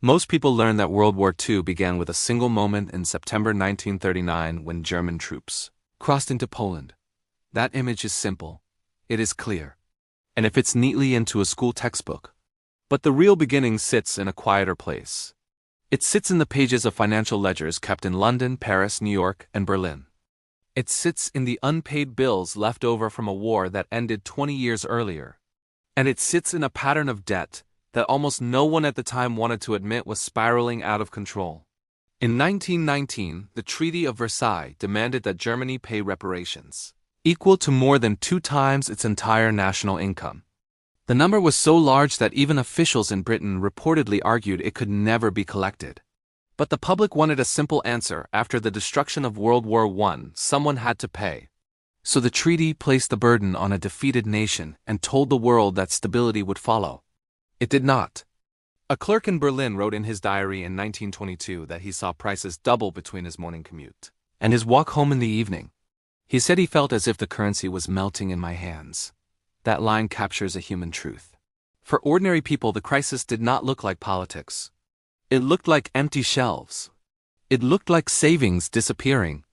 Most people learn that World War II began with a single moment in September 1939 when German troops crossed into Poland. That image is simple. It is clear. And it fits neatly into a school textbook. But the real beginning sits in a quieter place. It sits in the pages of financial ledgers kept in London, Paris, New York, and Berlin. It sits in the unpaid bills left over from a war that ended 20 years earlier. And it sits in a pattern of debt that almost no one at the time wanted to admit was spiraling out of control. In 1919, the Treaty of Versailles demanded that Germany pay reparations, equal to more than 2 times its entire national income. The number was so large that even officials in Britain reportedly argued it could never be collected. But the public wanted a simple answer. After the destruction of World War I, someone had to pay. So the treaty placed the burden on a defeated nation and told the world that stability would follow. It did not. A clerk in Berlin wrote in his diary in 1922 that he saw prices double between his morning commute and his walk home in the evening. He said he felt as if the currency was melting in my hands. That line captures a human truth. For ordinary people, the crisis did not look like politics. It looked like empty shelves. It looked like savings disappearing.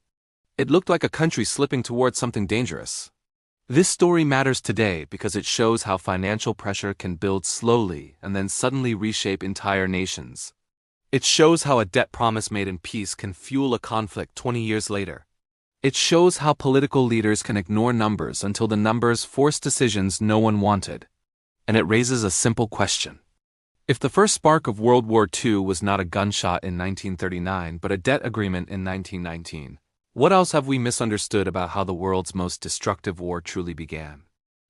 It looked like a country slipping towards something dangerous. This story matters today because it shows how financial pressure can build slowly and then suddenly reshape entire nations. It shows how a debt promise made in peace can fuel a conflict 20 years later. It shows how political leaders can ignore numbers until the numbers force decisions no one wanted. And it raises a simple question. If the first spark of World War II was not a gunshot in 1939 but a debt agreement in 1919, what else have we misunderstood about how the world's most destructive war truly began?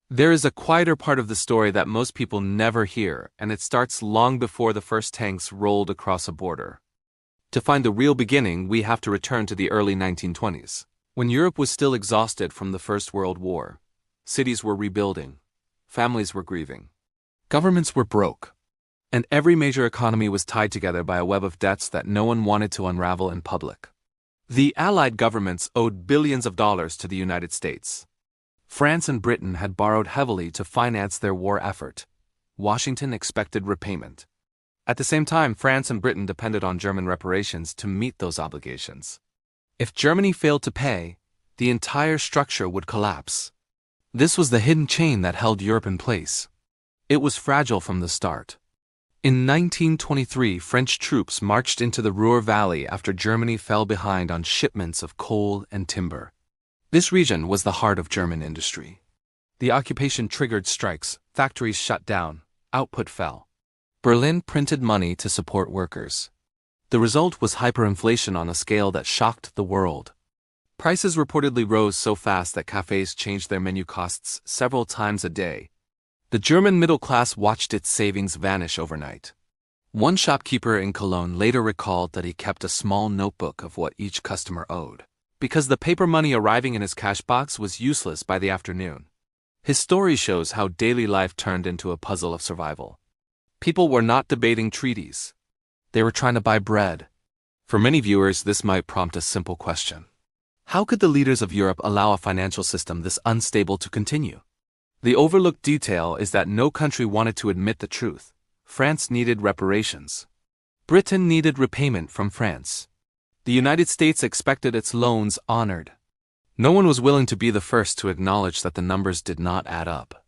There is a quieter part of the story that most people never hear, and it starts long before the first tanks rolled across a border. To find the real beginning, we have to return to the early 1920s, when Europe was still exhausted from the First World War. Cities were rebuilding, families were grieving, governments were broke, and every major economy was tied together by a web of debts that no one wanted to unravel in public. The Allied governments owed billions of dollars to the United States. France and Britain had borrowed heavily to finance their war effort. Washington expected repayment. At the same time, France and Britain depended on German reparations to meet those obligations. If Germany failed to pay, the entire structure would collapse. This was the hidden chain that held Europe in place. It was fragile from the start. In 1923, French troops marched into the Ruhr Valley after Germany fell behind on shipments of coal and timber. This region was the heart of German industry. The occupation triggered strikes, factories shut down, output fell. Berlin printed money to support workers. The result was hyperinflation on a scale that shocked the world. Prices reportedly rose so fast that cafes changed their menu costs several times a day. The German middle class watched its savings vanish overnight. One shopkeeper in Cologne later recalled that he kept a small notebook of what each customer owed, because the paper money arriving in his cash box was useless by the afternoon. His story shows how daily life turned into a puzzle of survival. People were not debating treaties. They were trying to buy bread. For many viewers, this might prompt a simple question. How could the leaders of Europe allow a financial system this unstable to continue? The overlooked detail is that no country wanted to admit the truth. France needed reparations. Britain needed repayment from France. The United States expected its loans honored. No one was willing to be the first to acknowledge that the numbers did not add up.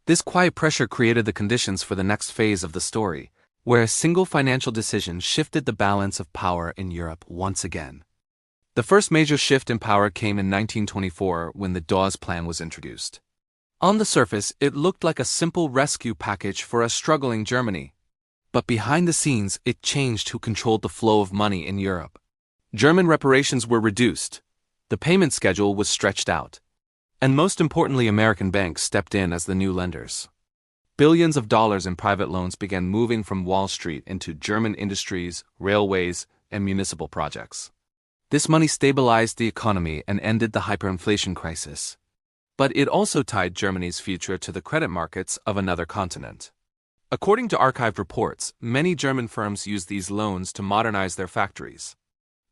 This quiet pressure created the conditions for the next phase of the story, where a single financial decision shifted the balance of power in Europe once again. The first major shift in power came in 1924 when the Dawes Plan was introduced. On the surface, it looked like a simple rescue package for a struggling Germany. But behind the scenes, it changed who controlled the flow of money in Europe. German reparations were reduced. The payment schedule was stretched out. And most importantly, American banks stepped in as the new lenders. Billions of dollars in private loans began moving from Wall Street into German industries, railways, and municipal projects. This money stabilized the economy and ended the hyperinflation crisis. But it also tied Germany's future to the credit markets of another continent. According to archived reports, many German firms used these loans to modernize their factories.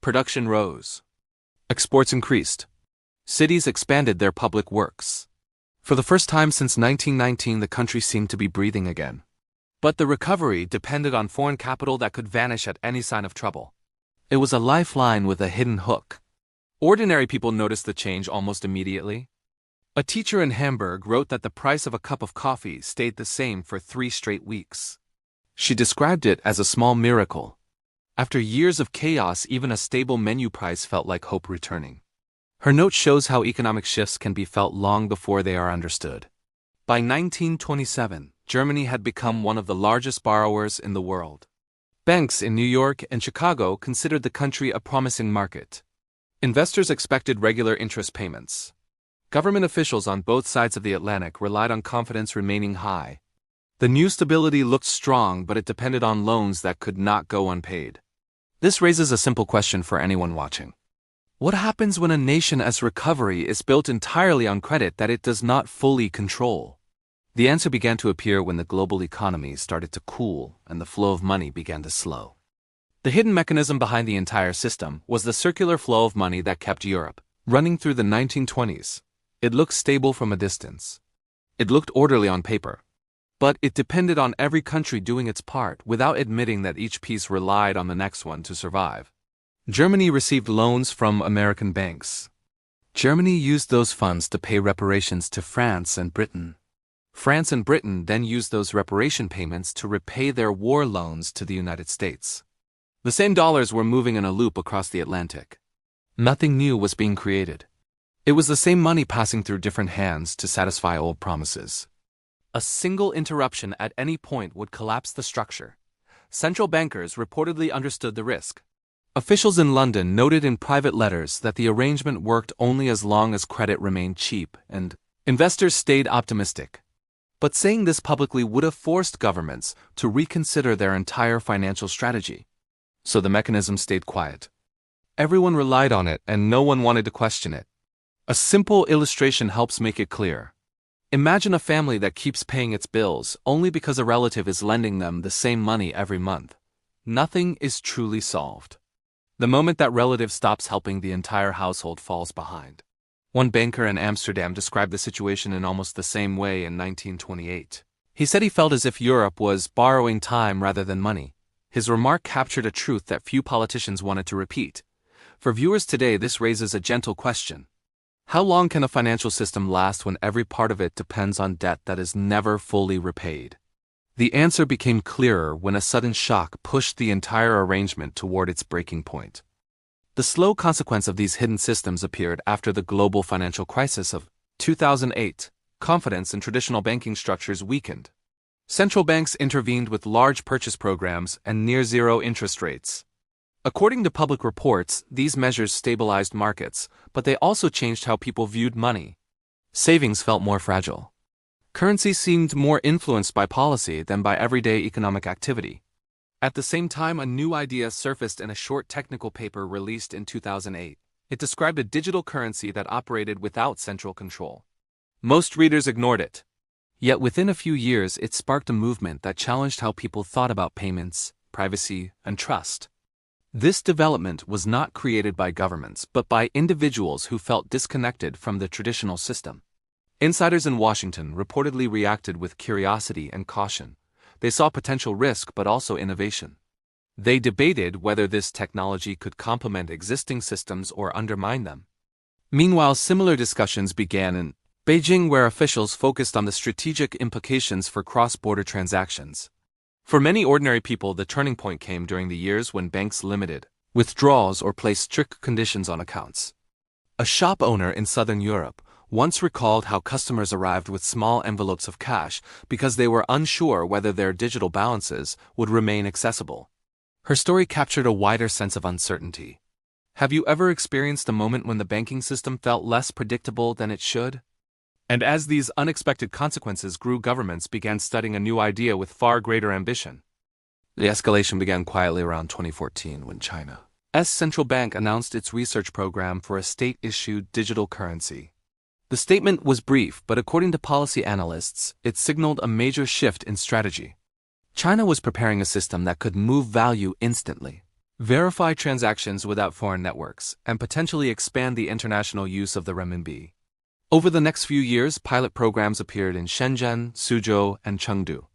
Production rose. Exports increased. Cities expanded their public works. For the first time since 1919, the country seemed to be breathing again. But the recovery depended on foreign capital that could vanish at any sign of trouble. It was a lifeline with a hidden hook. Ordinary people noticed the change almost immediately. A teacher in Hamburg wrote that the price of a cup of coffee stayed the same for 3 straight weeks. She described it as a small miracle. After years of chaos, even a stable menu price felt like hope returning. Her note shows how economic shifts can be felt long before they are understood. By 1927, Germany had become one of the largest borrowers in the world. Banks in New York and Chicago considered the country a promising market. Investors expected regular interest payments. Government officials on both sides of the Atlantic relied on confidence remaining high. The new stability looked strong, but it depended on loans that could not go unpaid. This raises a simple question for anyone watching. What happens when a nation's recovery is built entirely on credit that it does not fully control? The answer began to appear when the global economy started to cool and the flow of money began to slow. The hidden mechanism behind the entire system was the circular flow of money that kept Europe running through the 1920s. It looked stable from a distance. It looked orderly on paper. But it depended on every country doing its part without admitting that each piece relied on the next one to survive. Germany received loans from American banks. Germany used those funds to pay reparations to France and Britain. France and Britain then used those reparation payments to repay their war loans to the United States. The same dollars were moving in a loop across the Atlantic. Nothing new was being created. It was the same money passing through different hands to satisfy old promises. A single interruption at any point would collapse the structure. Central bankers reportedly understood the risk. Officials in London noted in private letters that the arrangement worked only as long as credit remained cheap and investors stayed optimistic. But saying this publicly would have forced governments to reconsider their entire financial strategy. So the mechanism stayed quiet. Everyone relied on it and no one wanted to question it. A simple illustration helps make it clear. Imagine a family that keeps paying its bills only because a relative is lending them the same money every month. Nothing is truly solved. The moment that relative stops helping, the entire household falls behind. One banker in Amsterdam described the situation in almost the same way in 1928. He said he felt as if Europe was borrowing time rather than money. His remark captured a truth that few politicians wanted to repeat. For viewers today, this raises a gentle question. How long can a financial system last when every part of it depends on debt that is never fully repaid? The answer became clearer when a sudden shock pushed the entire arrangement toward its breaking point. The slow consequence of these hidden systems appeared after the global financial crisis of 2008. Confidence in traditional banking structures weakened. Central banks intervened with large purchase programs and near-zero interest rates. According to public reports, these measures stabilized markets, but they also changed how people viewed money. Savings felt more fragile. Currency seemed more influenced by policy than by everyday economic activity. At the same time, a new idea surfaced in a short technical paper released in 2008. It described a digital currency that operated without central control. Most readers ignored it. Yet within a few years, it sparked a movement that challenged how people thought about payments, privacy, and trust. This development was not created by governments, but by individuals who felt disconnected from the traditional system. Insiders in Washington reportedly reacted with curiosity and caution. They saw potential risk but also innovation. They debated whether this technology could complement existing systems or undermine them. Meanwhile, similar discussions began in Beijing, where officials focused on the strategic implications for cross-border transactions. For many ordinary people, the turning point came during the years when banks limited withdrawals or placed strict conditions on accounts. A shop owner in southern Europe once recalled how customers arrived with small envelopes of cash because they were unsure whether their digital balances would remain accessible. Her story captured a wider sense of uncertainty. Have you ever experienced a moment when the banking system felt less predictable than it should? And as these unexpected consequences grew, governments began studying a new idea with far greater ambition. The escalation began quietly around 2014 when China's central bank announced its research program for a state-issued digital currency. The statement was brief, but according to policy analysts, it signaled a major shift in strategy. China was preparing a system that could move value instantly, verify transactions without foreign networks, and potentially expand the international use of the renminbi. Over the next few years, pilot programs appeared in Shenzhen, Suzhou, and Chengdu.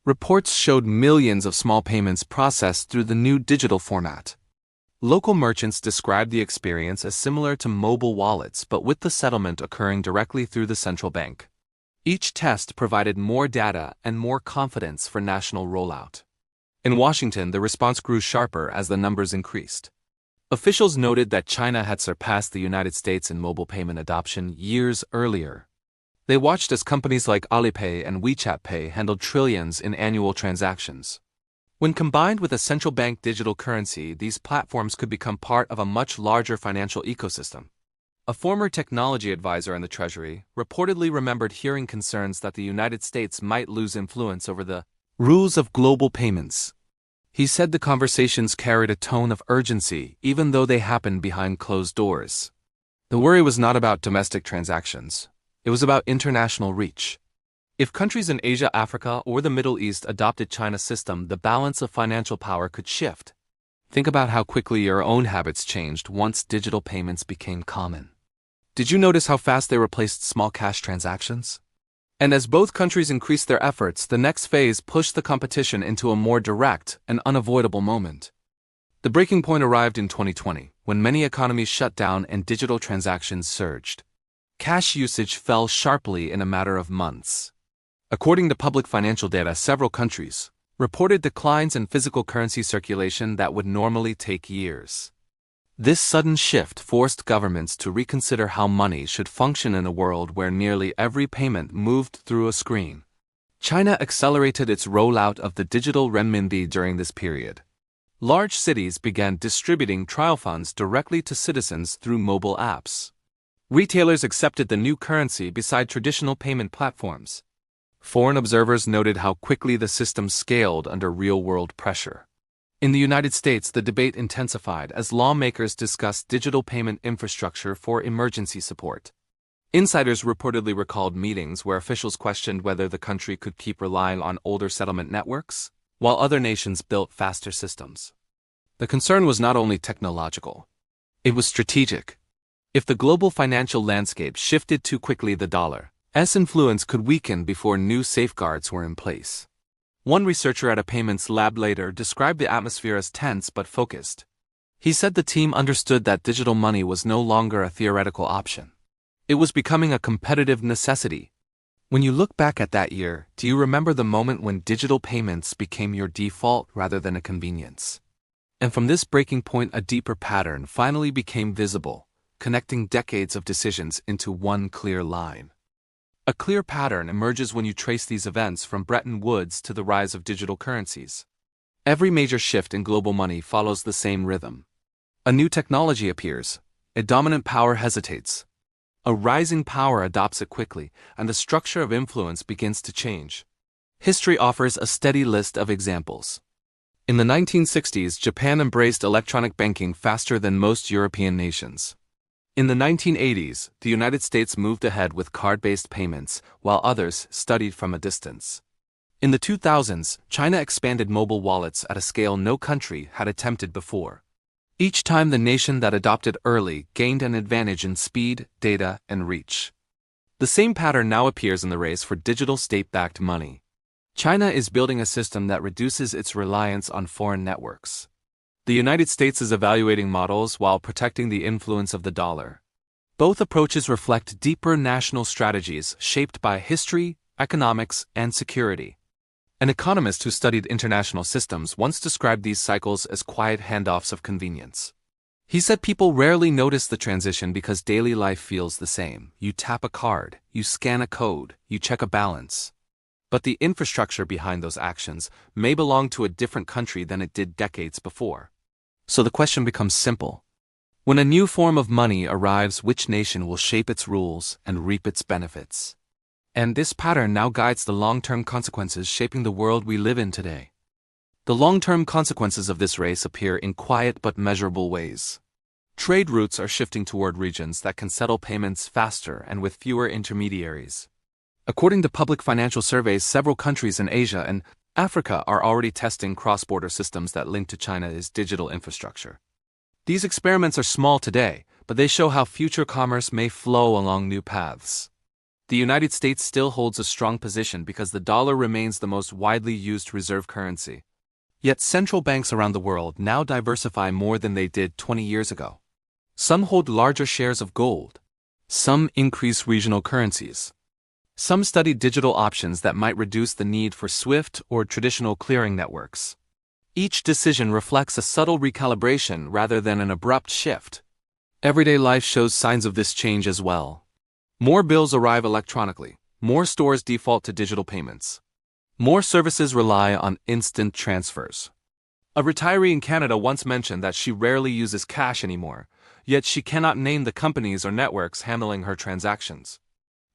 Reports showed millions of small payments processed through the new digital format. Local merchants described the experience as similar to mobile wallets, but with the settlement occurring directly through the central bank. Each test provided more data and more confidence for national rollout. In Washington, the response grew sharper as the numbers increased. Officials noted that China had surpassed the United States in mobile payment adoption years earlier. They watched as companies like Alipay and WeChat Pay handled trillions in annual transactions. When combined with a central bank digital currency, these platforms could become part of a much larger financial ecosystem. A former technology advisor in the Treasury reportedly remembered hearing concerns that the United States might lose influence over the rules of global payments. He said the conversations carried a tone of urgency, even though they happened behind closed doors. The worry was not about domestic transactions. It was about international reach. If countries in Asia, Africa, or the Middle East adopted China's system, the balance of financial power could shift. Think about how quickly your own habits changed once digital payments became common. Did you notice how fast they replaced small cash transactions? And as both countries increased their efforts, the next phase pushed the competition into a more direct and unavoidable moment. The breaking point arrived in 2020, when many economies shut down and digital transactions surged. Cash usage fell sharply in a matter of months. According to public financial data, several countries reported declines in physical currency circulation that would normally take years. This sudden shift forced governments to reconsider how money should function in a world where nearly every payment moved through a screen. China accelerated its rollout of the digital renminbi during this period. Large cities began distributing trial funds directly to citizens through mobile apps. Retailers accepted the new currency beside traditional payment platforms. Foreign observers noted how quickly the system scaled under real-world pressure. In the United States, the debate intensified as lawmakers discussed digital payment infrastructure for emergency support. Insiders reportedly recalled meetings where officials questioned whether the country could keep relying on older settlement networks, while other nations built faster systems. The concern was not only technological. It was strategic. If the global financial landscape shifted too quickly, the dollar's influence could weaken before new safeguards were in place. One researcher at a payments lab later described the atmosphere as tense but focused. He said the team understood that digital money was no longer a theoretical option. It was becoming a competitive necessity. When you look back at that year, do you remember the moment when digital payments became your default rather than a convenience? And from this breaking point, a deeper pattern finally became visible, connecting decades of decisions into one clear line. A clear pattern emerges when you trace these events from Bretton Woods to the rise of digital currencies. Every major shift in global money follows the same rhythm. A new technology appears, a dominant power hesitates. A rising power adopts it quickly, and the structure of influence begins to change. History offers a steady list of examples. In the 1960s, Japan embraced electronic banking faster than most European nations. In the 1980s, the United States moved ahead with card-based payments, while others studied from a distance. In the 2000s, China expanded mobile wallets at a scale no country had attempted before. Each time, the nation that adopted early gained an advantage in speed, data, and reach. The same pattern now appears in the race for digital state-backed money. China is building a system that reduces its reliance on foreign networks. The United States is evaluating models while protecting the influence of the dollar. Both approaches reflect deeper national strategies shaped by history, economics, and security. An economist who studied international systems once described these cycles as quiet handoffs of convenience. He said people rarely notice the transition because daily life feels the same. You tap a card, you scan a code, you check a balance. But the infrastructure behind those actions may belong to a different country than it did decades before. So the question becomes simple. When a new form of money arrives, which nation will shape its rules and reap its benefits? And this pattern now guides the long-term consequences shaping the world we live in today. The long-term consequences of this race appear in quiet but measurable ways. Trade routes are shifting toward regions that can settle payments faster and with fewer intermediaries. According to public financial surveys, several countries in Asia and Africa are already testing cross-border systems that link to China's digital infrastructure. These experiments are small today, but they show how future commerce may flow along new paths. The United States still holds a strong position because the dollar remains the most widely used reserve currency. Yet central banks around the world now diversify more than they did 20 years ago. Some hold larger shares of gold. Some increase regional currencies. Some study digital options that might reduce the need for SWIFT or traditional clearing networks. Each decision reflects a subtle recalibration rather than an abrupt shift. Everyday life shows signs of this change as well. More bills arrive electronically. More stores default to digital payments. More services rely on instant transfers. A retiree in Canada once mentioned that she rarely uses cash anymore, yet she cannot name the companies or networks handling her transactions.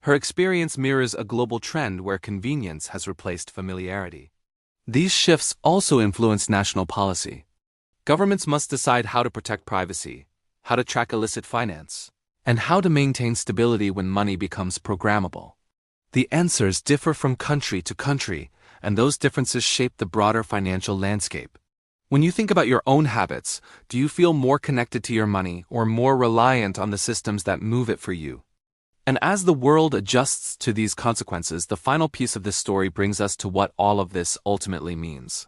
Her experience mirrors a global trend where convenience has replaced familiarity. These shifts also influence national policy. Governments must decide how to protect privacy, how to track illicit finance, and how to maintain stability when money becomes programmable. The answers differ from country to country, and those differences shape the broader financial landscape. When you think about your own habits, do you feel more connected to your money or more reliant on the systems that move it for you? And as the world adjusts to these consequences, the final piece of this story brings us to what all of this ultimately means.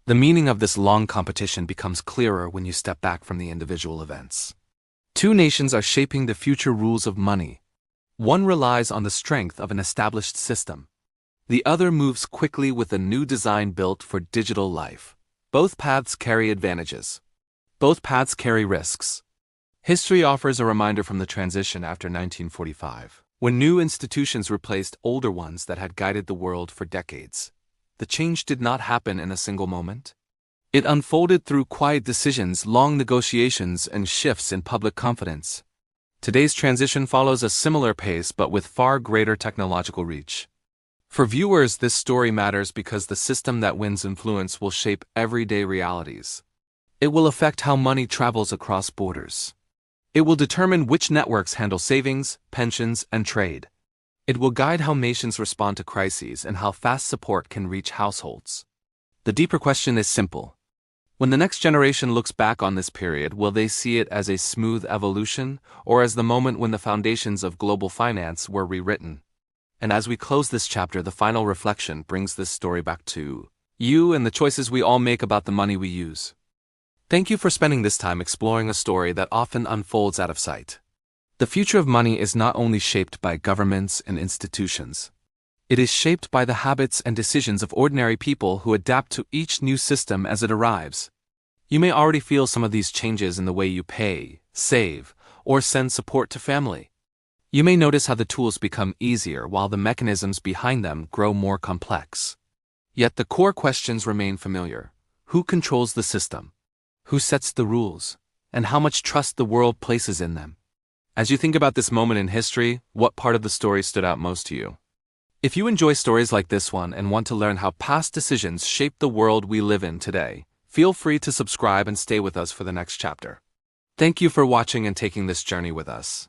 The meaning of this long competition becomes clearer when you step back from the individual events. Two nations are shaping the future rules of money. One relies on the strength of an established system. The other moves quickly with a new design built for digital life. Both paths carry advantages. Both paths carry risks. History offers a reminder from the transition after 1945, when new institutions replaced older ones that had guided the world for decades. The change did not happen in a single moment. It unfolded through quiet decisions, long negotiations, and shifts in public confidence. Today's transition follows a similar pace but with far greater technological reach. For viewers, this story matters because the system that wins influence will shape everyday realities. It will affect how money travels across borders. It will determine which networks handle savings, pensions, and trade. It will guide how nations respond to crises and how fast support can reach households. The deeper question is simple. When the next generation looks back on this period, will they see it as a smooth evolution or as the moment when the foundations of global finance were rewritten? And as we close this chapter, the final reflection brings this story back to you and the choices we all make about the money we use. Thank you for spending this time exploring a story that often unfolds out of sight. The future of money is not only shaped by governments and institutions. It is shaped by the habits and decisions of ordinary people who adapt to each new system as it arrives. You may already feel some of these changes in the way you pay, save, or send support to family. You may notice how the tools become easier while the mechanisms behind them grow more complex. Yet the core questions remain familiar. Who controls the system? Who sets the rules? And how much trust the world places in them? As you think about this moment in history, what part of the story stood out most to you? If you enjoy stories like this one and want to learn how past decisions shape the world we live in today, feel free to subscribe and stay with us for the next chapter. Thank you for watching and taking this journey with us.